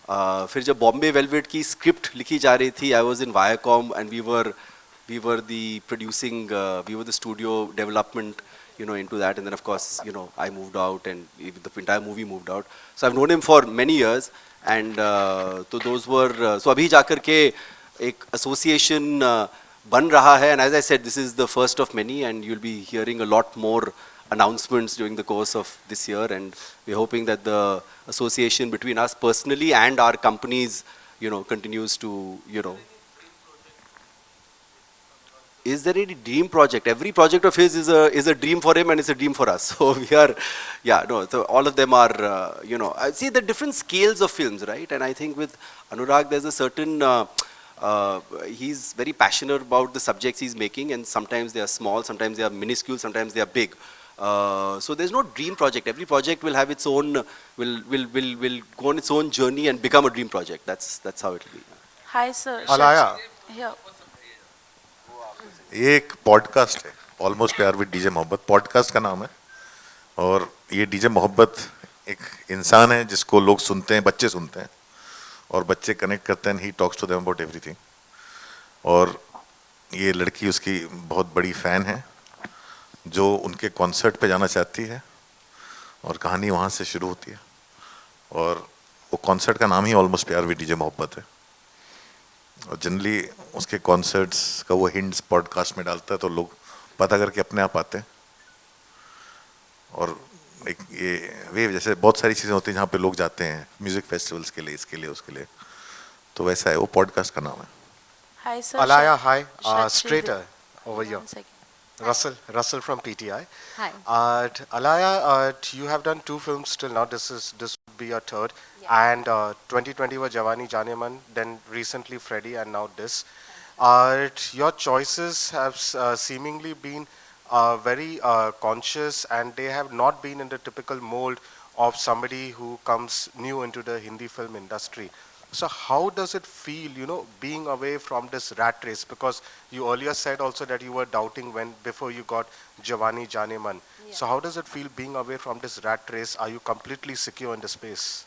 फिर जब Bombay Velvet की script लिखी जा रही थी, I was in Viacom and we were the producing, we were the studio development, into that, and then of course, I moved out and the entire movie moved out. So I've known him for many years, and so those were, so अभी जाकर के एक association बन रहा है, and as I said, this is the first of many, and you'll be hearing a lot more announcements during the course of this year, and we're hoping that the association between us personally and our companies, continues to, Is there any dream project? Every project of his is a dream for him and it's a dream for us. So we are, so all of them are, I see the different scales of films, right? And I think with Anurag, there's a certain, he's very passionate about the subjects he's making, and sometimes they are small, sometimes they are minuscule, sometimes they are big. So there's no dream project. Every project will have its own, will go on its own journey and become a dream project. That's how it will be. Hi sir. Alaya. Here. ये एक podcast है, almost Pyaar with DJ मोहब्बत, podcast का नाम है। और ये DJ मोहब्बत एक इंसान है जिसको लोग सुनते हैं, बच्चे सुनते हैं, और बच्चे कनेक्ट करते हैं, he talks to them about everything. और ये लड़की उसकी बहुत बड़ी फ़ैन है जो उनके कॉन्सर्ट पे जाना चाहती है, और कहानी वहाँ से शुरू होती है। और वो कॉन्सर्ट का नाम ही ऑलमोस्ट प्यार विद डीजे मोहब्बत है। और जनरली उसके कॉन्सर्ट्स का वो हिंट्स पॉडकास्ट में डालता है, तो लोग पता करके अपने आप आते हैं। और एक ये वे जैसे बहुत सारी चीज़ें होती हैं जहाँ पे लोग जाते हैं म्यूज़िक फेस्टिवल्स के लिए, इसके लिए, उसके लिए, तो वैसा है, वो पॉडकास्ट का नाम है। Hi sir. Alaya, hi. Shad Straighter over here. One second. Russell from PTI. Hi. Alaya, you have done 2 films till now. This would be your third. Yeah. And 2020 was Jawani Jaane Man, then recently Freddy, and now this. Your choices have seemingly been very conscious, and they have not been in the typical mold of somebody who comes new into the Hindi film industry. So how does it feel, being away from this rat race? Because you earlier said also that you were doubting before you got Jawani Jaane Man. Yeah. So how does it feel being away from this rat race? Are you completely secure in the space?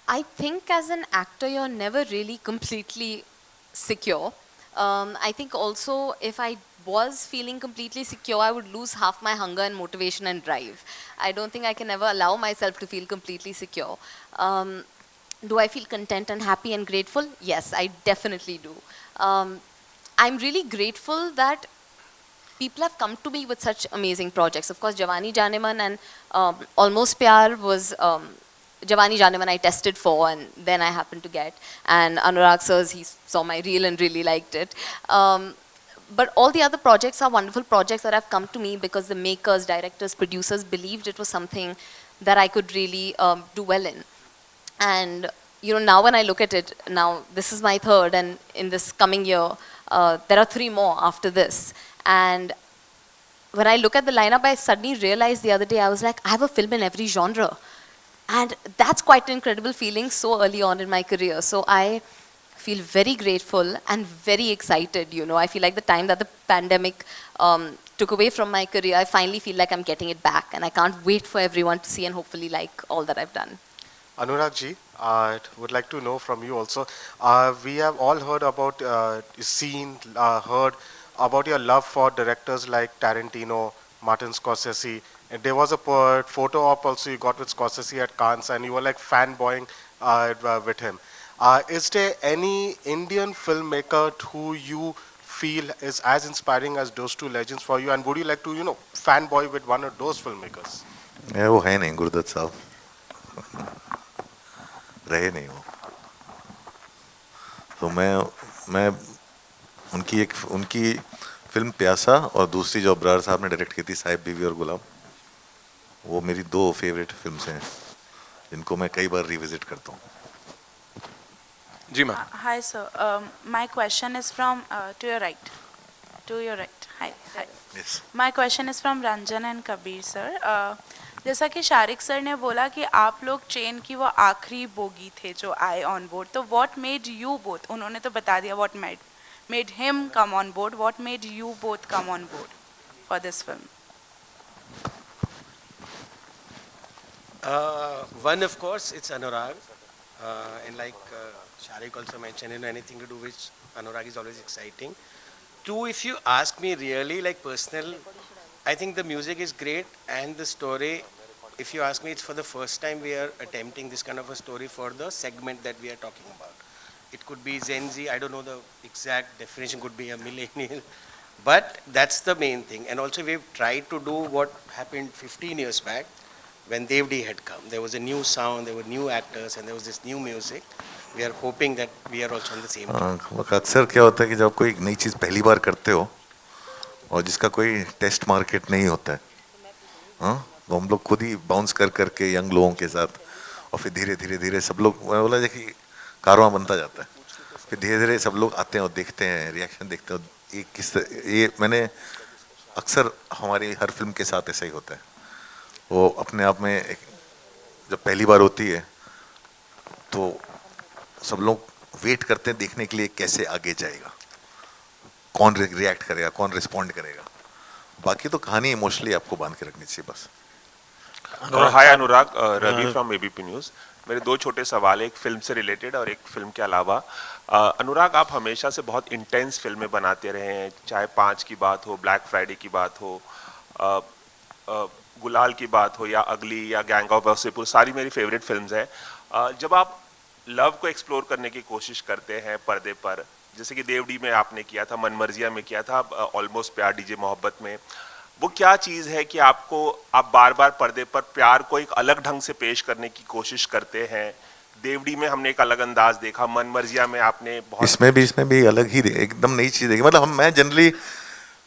I think as an actor, you're never really completely secure. I think also if I was feeling completely secure, I would lose half my hunger and motivation and drive. I don't think I can ever allow myself to feel completely secure. Do I feel content and happy and grateful? Yes, I definitely do. I'm really grateful that people have come to me with such amazing projects. Of course, Jawani Jaane Man and Almost Pyar was, Jawani Jaane Man I tested for and then I happened to get. And Anurag Sir's, he saw my reel and really liked it. But all the other projects are wonderful projects that have come to me because the makers, directors, producers believed it was something that I could really do well in. And now when I look at it, now this is my third, and in this coming year, there are 3 more after this. And when I look at the lineup, I suddenly realized the other day, I was like, I have a film in every genre. And that's quite an incredible feeling so early on in my career. So I feel very grateful and very excited, I feel like the time that the pandemic took away from my career, I finally feel like I'm getting it back. And I can't wait for everyone to see and hopefully like all that I've done. Anurag ji, I would like to know from you also. We have all heard about, heard about your love for directors like Tarantino, Martin Scorsese. And there was a photo op also you got with Scorsese at Cannes, and you were like fanboying with him. Is there any Indian filmmaker who you feel is as inspiring as those 2 legends for you? And would you like to, fanboy with one of those filmmakers? Yeah, वो है नहीं गुरुदत्त साहब रहे नहीं वो, तो मैं उनकी फिल्म प्यासा और दूसरी जो अब्रार साहब ने डायरेक्ट की थी साहिब बीवी और गुलाम, वो मेरी 2 फेवरेट फिल्म्स हैं जिनको मैं कई बार रिविजिट करता हूँ. जी ma'am. Hi sir, my question is from to your right. To your right. Hi. Yes. My question is from Ranjan and Kabir sir. जैसा कि शारिक सर ने बोला कि आप लोग ट्रेन की वो आखिरी बोगी थे जो आए ऑन बोर्ड, तो what made you both? उन्होंने तो बता दिया what made him come on board. What made you both come on board for this film? One, of course, it's Anurag. And like Sharik also mentioned, anything to do with Anurag is always exciting. 2, if you ask me really, like personal, I think the music is great and the story, if you ask me, it's for the first time we are attempting this kind of a story for the segment that we are talking about. It could be Gen Z, I don't know the exact definition, could be a millennial, but that's the main thing. And also we've tried to do what happened 15 years back when Devdi had come. There was a new sound, there were new actors, and there was this new music. We are hoping that we are also on the same team. अक्सर क्या होता है कि जब कोई नई चीज़ पहली बार करते हो और जिसका कोई टेस्ट मार्केट नहीं होता है, तो हम लोग खुद ही बाउंस कर करके यंग लोगों के साथ और फिर धीरे धीरे धीरे सब लोग, मैं बोला कि कारवां बनता जाता है. फिर धीरे धीरे सब लोग आते हैं और देखते हैं, रिएक्शन देखते हैं. ये मैंने अक्सर हमारी हर फिल्म के साथ ऐसा ही होता है. वो अपने आप में जब पहली बार होती है तो सब लोग वेट करते हैं देखने के लिए कैसे आगे जाएगा, कौन रिएक्ट करेगा, कौन रिस्पॉन्ड करेगा. बाकी तो कहानी इमोशनली आपको बांध के रखनी चाहिए बस. हाय अनुराग, रवि फ्रॉम एबीपी न्यूज़. मेरे 2 छोटे सवाल, एक फिल्म से रिलेटेड और एक फिल्म के अलावा. अनुराग, आप हमेशा से बहुत इंटेंस फिल्में बनाते रहे हैं, चाहे 5 की बात हो, ब्लैक फ्राइडे की बात हो, गुलाल की बात हो, या अगली, या गैंग ऑफ वासेपुर, सारी मेरी फेवरेट फिल्म्स हैं. जब आप लव को एक्सप्लोर करने की कोशिश करते हैं पर्दे पर, जैसे कि देवडी में आपने किया था, मनमर्जिया में किया था, ऑलमोस्ट प्यार डीजे मोहब्बत में, वो क्या चीज़ है कि आप बार बार पर्दे पर प्यार को एक अलग ढंग से पेश करने की कोशिश करते हैं? देवडी में हमने एक अलग अंदाज देखा, मनमर्जिया में आपने बहुत, इसमें भी अलग ही एकदम नई चीज़ देखी. मतलब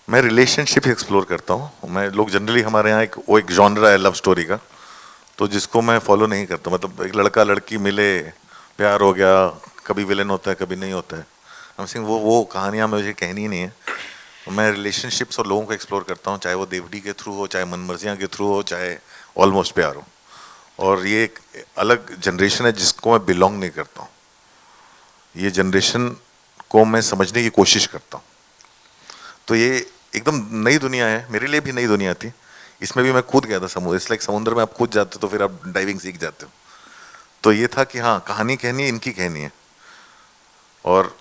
मैं रिलेशनशिप एक्सप्लोर करता हूँ. मैं लोग जनरली हमारे यहाँ एक जॉनरा है लव स्टोरी का, तो जिसको मैं फॉलो नहीं करता. मतलब एक लड़का लड़की मिले, प्यार हो गया, कभी विलन होता है कभी नहीं होता है. हम सिंह वो कहानियाँ मुझे कहनी नहीं है. मैं रिलेशनशिप्स और लोगों को एक्सप्लोर करता हूँ, चाहे वो देवडी के थ्रू हो, चाहे मनमर्जियाँ के थ्रू हो, चाहे ऑलमोस्ट प्यार हो. और ये एक अलग जनरेशन है जिसको मैं बिलोंग नहीं करता हूँ. ये जनरेशन को मैं समझने की कोशिश करता हूँ. तो ये एकदम नई दुनिया है, मेरे लिए भी नई दुनिया थी. इसमें भी मैं कूद गया था समुद्र. इसलिए समुद्र में आप कूद जाते हो तो फिर आप डाइविंग सीख जाते हो. तो ये था कि हाँ, कहानी कहनी है, इनकी कहनी है. और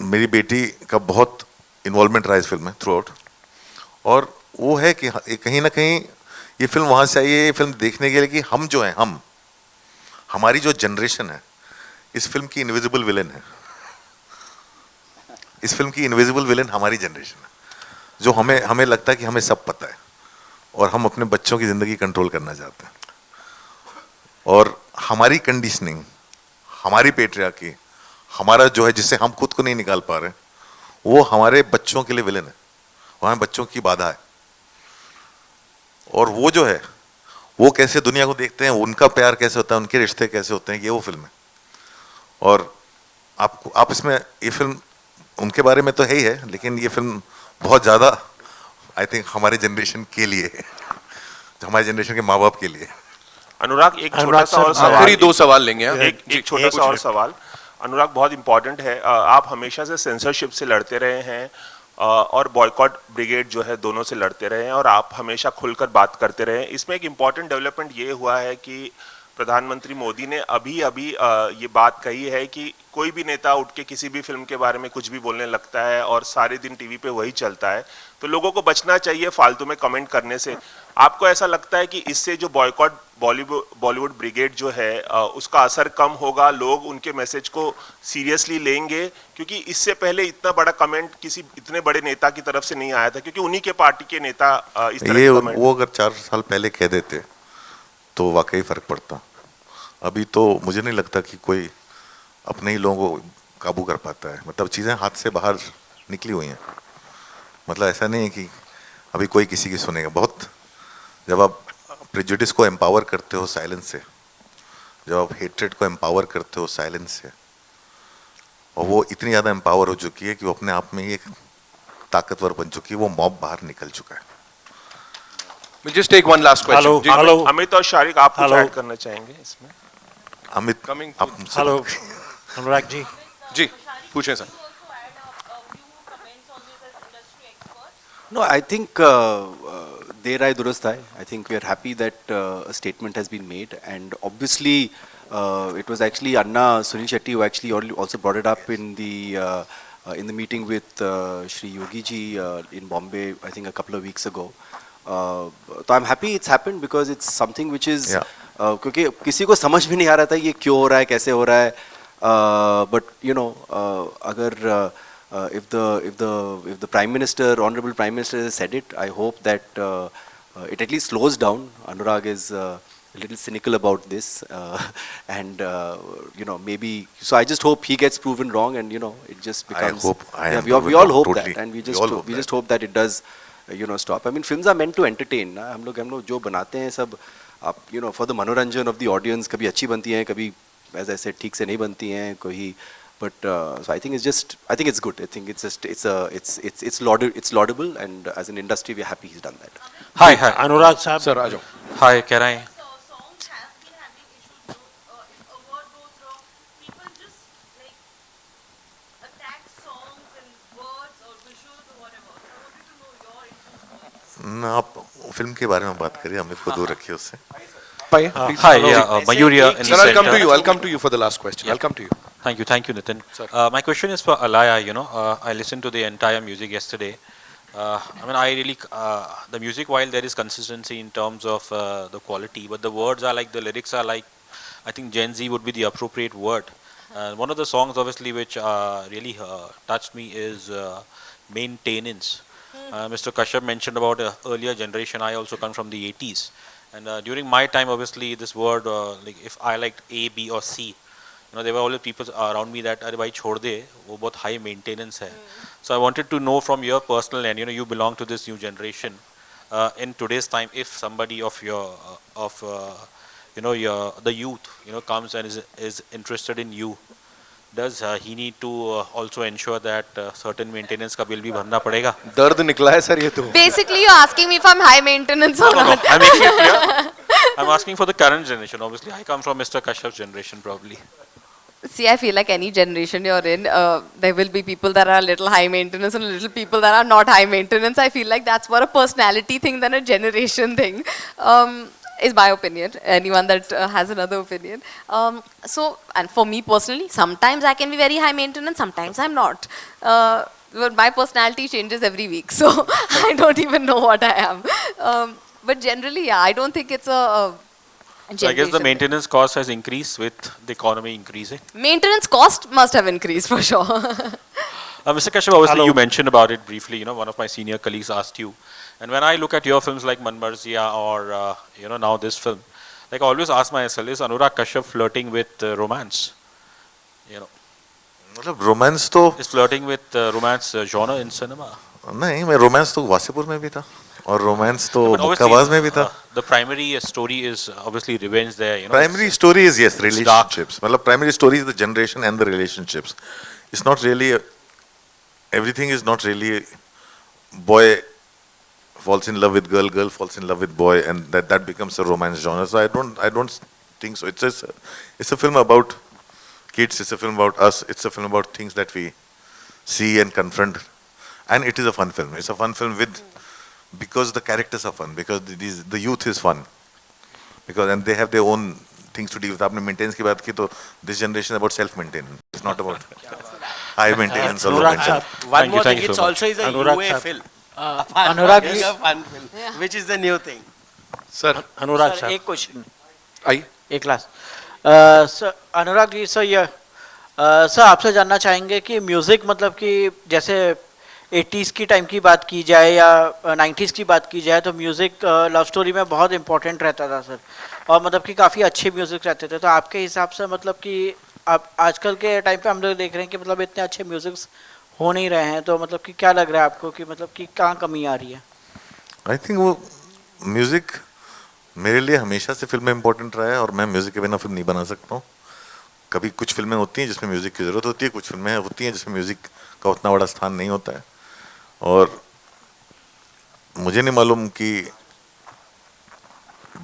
मेरी बेटी का बहुत इन्वॉल्वमेंट रहा इस फिल्म में थ्रू आउट. और वो है कि कहीं ना कहीं ये फिल्म वहाँ से आई है, ये फिल्म देखने के लिए कि हम जो हैं, हमारी जो जनरेशन है, इस फिल्म की इनविजिबल विलेन है. इस फिल्म की इनविजिबल विलेन हमारी जनरेशन है, जो हमें लगता है कि हमें सब पता है और हम अपने बच्चों की ज़िंदगी कंट्रोल करना चाहते हैं. और हमारी कंडीशनिंग, हमारी पेट्रियार्की, हमारा जो है जिससे हम खुद को नहीं निकाल पा रहे, वो हमारे बच्चों के लिए विलेन है, वो हमारे बच्चों की बाधा है. और वो जो है वो कैसे दुनिया को देखते हैं, उनका प्यार कैसे होता है, उनके रिश्ते कैसे होते हैं, ये वो फिल्म है. और आप इसमें ये फिल्म उनके बारे में तो है ही है, लेकिन ये फिल्म बहुत ज़्यादा आई थिंक हमारे जनरेशन के लिए है, हमारे जनरेशन के माँ बाप के लिए. अनुराग, एक छोटा सा और सवाल, आखिरी 2 सवाल लेंगे. एक छोटा सा और सवाल. अनुराग, बहुत इंपॉर्टेंट है, आप हमेशा से सेंसरशिप से लड़ते रहे हैं और बॉयकॉट ब्रिगेड जो है दोनों से लड़ते रहे हैं, और आप हमेशा खुलकर बात करते रहे हैं. इसमें एक इम्पॉर्टेंट डेवलपमेंट ये हुआ है कि प्रधानमंत्री मोदी ने अभी ये बात कही है कि कोई भी नेता उठ के किसी भी फिल्म के बारे में कुछ भी बोलने लगता है और सारे दिन टीवी पे वही चलता है, तो लोगों को बचना चाहिए फालतू में कमेंट करने से. आपको ऐसा लगता है कि इससे जो बॉयकॉट बॉलीवुड ब्रिगेड जो है उसका असर कम होगा, लोग उनके मैसेज को सीरियसली लेंगे? क्योंकि इससे पहले इतना बड़ा कमेंट किसी इतने बड़े नेता की तरफ से नहीं आया था, क्योंकि उन्हीं के पार्टी के नेता इस तरह के कमेंट, वो अगर 4 साल पहले कह देते तो वाकई फ़र्क पड़ता. अभी तो मुझे नहीं लगता कि कोई अपने ही लोगों को काबू कर पाता है. मतलब चीज़ें हाथ से बाहर निकली हुई हैं. मतलब ऐसा नहीं है कि अभी कोई किसी की सुनेगा. बहुत जब आप प्रेजुडिस को एम्पावर करते हो साइलेंस से, जब आप हेट्रेड को एम्पावर करते हो साइलेंस से, और वो इतनी ज़्यादा एम्पावर हो चुकी है कि वो अपने आप में ही एक ताकतवर बन चुकी है, वो मॉब बाहर निकल चुका है। We'll just take one last question. Hello Amit और शारिक, आप कुछ ऐड करना चाहेंगे इसमें? अमित, आप हेलो अनुराग जी। जी पूछें sir. No, I think Der Hai Durust Hai. I think we are happy that a statement has been made, and obviously it was actually Anna Sunil Shetty who actually also brought it up in the meeting with Shri Yogi ji in Bombay, I think a couple of weeks ago. So I'm happy it's happened because it's something which is क्योंकि किसी को समझ भी नहीं आ रहा था ये क्यों हो रहा है, कैसे हो रहा है, but you know अगर if the Prime Minister, Honorable Prime Minister has said it, I hope that it at least slows down. Anurag is a little cynical about this, and you know, maybe, so I just hope he gets proven wrong, and you know, it just becomes. We all hope that, and we just hope that it does, you know, stop. I mean, films are meant to entertain. ना हम लोग जो बनाते हैं सब, आप you know, for the मनोरंजन of the audience, कभी अच्छी बनती हैं, कभी as I said ठीक से नहीं बनती हैं, कोई. But so I think it's good. I think it's laudable, and as an industry, we're happy he's done that. Hi, Anurag sahab. Sir, आ जाओ. Hi, कह रहे हैं. आप फिल्म के बारे में बात करिए, अमित को दूर रखिए उससे. Hi, Mayur here in the Sir, center. I'll come to you for the last question. I'll come to you. Thank you, Nitin. My question is for Alaya. You know, I listened to the entire music yesterday. I mean, I really the music, while there is consistency in terms of the quality, but the words are like, the lyrics are like, I think Gen Z would be the appropriate word. One of the songs, obviously, which really touched me is Maintenance. Mr. Kashyap mentioned about earlier generation. I also come from the 80s. And during my time, obviously, this word, like if I liked A, B, or C, you know, there were always people around me that, "Arey bhai, chhod de, wo bahut high maintenance hai." So I wanted to know from your personal end, you know, you belong to this new generation. In today's time, if somebody of your, you know, the youth, you know, comes and is interested in you, does he need to also ensure that certain maintenance का bill भी भरना पड़ेगा? दर्द निकला है sir ये तो. Basically, you're asking me if I'm high maintenance or not. I'm making it clear. I'm asking for the current generation. Obviously, I come from Mr. Kashyap's generation, probably. See, I feel like any generation you're in, there will be people that are a little high maintenance and little people that are not high maintenance. I feel like that's more a personality thing than a generation thing. Is my opinion. Anyone that has another opinion. So, and for me personally, sometimes I can be very high maintenance, sometimes I'm not. But my personality changes every week, so I don't even know what I am. But generally, yeah, I don't think it's a So I guess the maintenance cost has increased with the economy increasing. Maintenance cost must have increased for sure. Mr. Kashyap, obviously you mentioned about it briefly. You know, one of my senior colleagues asked you. And when I look at your films like Man Marziya or, you know, now this film, like I always ask myself, is Anurag Kashyap flirting with romance? You know. मतलब romance तो is flirting with romance genre in cinema? नहीं, मैं romance तो वासेपुर में भी था और romance तो मुक्काबाज में भी था. The primary story is obviously revenge there. You know, primary story is yes, relationships. मतलब primary story is the generation and the relationships. It's not really everything is not really boy falls in love with girl, girl falls in love with boy, and that becomes a romance genre. So I don't think so. It's a film about kids. It's a film about us. It's a film about things that we see and confront, and it is a fun film. It's a fun film because the characters are fun, because the youth is fun, and they have their own things to deal with. आपने maintenance की बात की तो this generation is about self-maintenance. It's not about high maintenance or low maintenance. One more thing, it also is a UA film. Anurag ji, a fun film, which is the new thing. Sir, Anurag sir, एक question. आइए. एक last. Sir Anurag ji, sir ये sir आपसे जानना चाहेंगे कि music मतलब कि जैसे 80s की टाइम की बात की जाए या 90s की बात की जाए तो म्यूज़िक लव स्टोरी में बहुत इंपॉर्टेंट रहता था सर, और मतलब कि काफ़ी अच्छे म्यूज़िक रहते थे. तो आपके हिसाब से मतलब कि आप आजकल के टाइम पे हम लोग देख रहे हैं कि मतलब इतने अच्छे म्यूज़िक्स हो नहीं रहे हैं, तो मतलब कि क्या लग रहा है आपको कि मतलब कि कहाँ कमी आ रही है? आई थिंक वो म्यूज़िक मेरे लिए हमेशा से फिल्में इंपॉर्टेंट रहा है और मैं म्यूजिक के बिना फिल्म नहीं बना सकता हूँ। कभी कुछ फिल्में होती हैं जिसमें म्यूजिक की ज़रूरत होती है, कुछ फिल्में होती हैं जिसमें म्यूजिक का उतना बड़ा स्थान नहीं होता है। और मुझे नहीं मालूम कि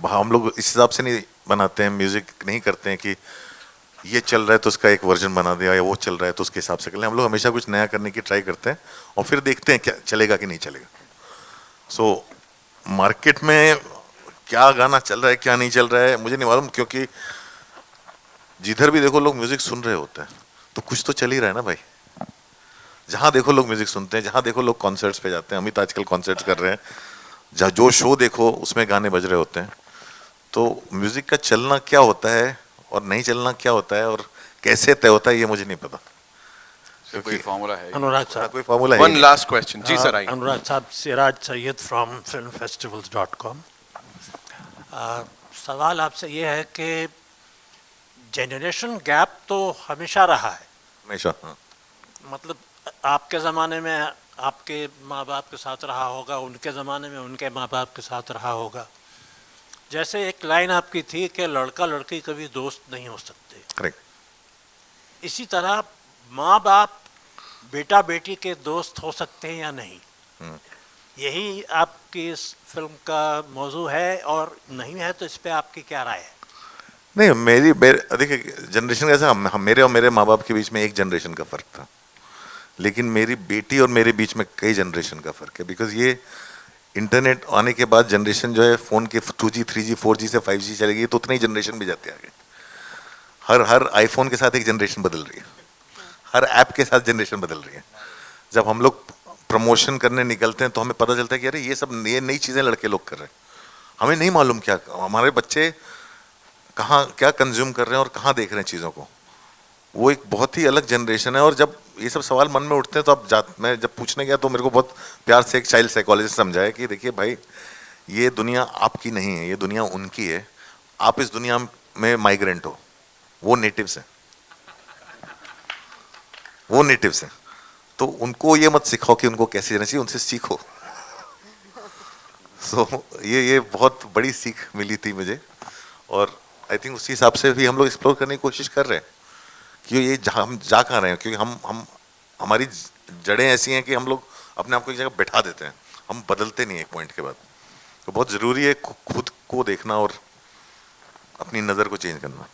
हम लोग इस हिसाब से नहीं बनाते हैं, म्यूजिक नहीं करते हैं कि ये चल रहा है तो उसका एक वर्जन बना दिया या वो चल रहा है तो उसके हिसाब से कर लें। हम लोग हमेशा कुछ नया करने की ट्राई करते हैं और फिर देखते हैं क्या चलेगा कि नहीं चलेगा। सो मार्केट में क्या गाना चल रहा है क्या नहीं चल रहा है मुझे नहीं मालूम, क्योंकि जिधर भी देखो लोग म्यूजिक सुन रहे होते हैं तो कुछ तो चल ही रहा है ना भाई। जहाँ देखो लोग म्यूजिक सुनते हैं, जहाँ देखो लोग कॉन्सर्ट्स पे जाते हैं, अमित आजकल कॉन्सर्ट्स कर रहे हैं, जहाँ जो शो देखो उसमें गाने बज रहे होते हैं। तो म्यूजिक का चलना क्या होता है और नहीं चलना क्या होता है और कैसे तय होता है ये मुझे नहीं पता। कोई फॉर्मूला है? अनुराग साहब, कोई फॉर्मूला है? One last question. जी सर, आइए। अनुराग साहब, सिराज सैयद फ्रॉम filmfestivals.com। सवाल आपसे ये है कि जनरेशन गैप तो हमेशा रहा है, हमेशा। हाँ। मतलब आपके ज़माने में आपके माँ बाप के साथ रहा होगा, उनके ज़माने में उनके माँ बाप के साथ रहा होगा। जैसे एक लाइन आपकी थी कि लड़का लड़की कभी दोस्त नहीं हो सकते, करेक्ट। इसी तरह माँ बाप बेटा बेटी के दोस्त हो सकते हैं या नहीं, यही आपकी इस फिल्म का मौजू है, और नहीं है तो इस पे आपकी क्या राय है? नहीं, देखिए जनरेशन कैसा, मेरे और मेरे माँ बाप के बीच में एक जनरेशन का फ़र्क था, लेकिन मेरी बेटी और मेरे बीच में कई जनरेशन का फ़र्क है। बिकॉज ये इंटरनेट आने के बाद जनरेशन जो है फ़ोन के 2G 3G 4G से 5G चलेगी तो उतनी जनरेशन भी जाती है आगे। हर आईफोन के साथ एक जनरेशन बदल रही है, हर ऐप के साथ जनरेशन बदल रही है। जब हम लोग प्रमोशन करने निकलते हैं तो हमें पता चलता है कि अरे ये नई चीज़ें लड़के लोग कर रहे हैं, हमें नहीं मालूम क्या हमारे बच्चे कहाँ क्या कंज्यूम कर रहे हैं और कहाँ देख रहे हैं चीज़ों को। वो एक बहुत ही अलग जनरेशन है। और जब ये सब सवाल मन में उठते हैं तो मैं जब पूछने गया तो मेरे को बहुत प्यार से एक चाइल्ड साइकोलॉजिस्ट समझाया कि देखिए भाई, ये दुनिया आपकी नहीं है, ये दुनिया उनकी है। आप इस दुनिया में माइग्रेंट हो, वो नेटिव्स हैं, वो नेटिव्स हैं। तो उनको ये मत सिखाओ कि उनको कैसे रहना चाहिए, उनसे सीखो। सो ये बहुत बड़ी सीख मिली थी मुझे, और आई थिंक उसी हिसाब से भी हम लोग एक्सप्लोर करने की कोशिश कर रहे हैं कि ये हम जा कहाँ रहे हैं। क्योंकि हम हमारी जड़ें ऐसी हैं कि हम लोग अपने आप को एक जगह बैठा देते हैं, हम बदलते नहीं एक पॉइंट के बाद। तो बहुत ज़रूरी है खुद को देखना और अपनी नज़र को चेंज करना।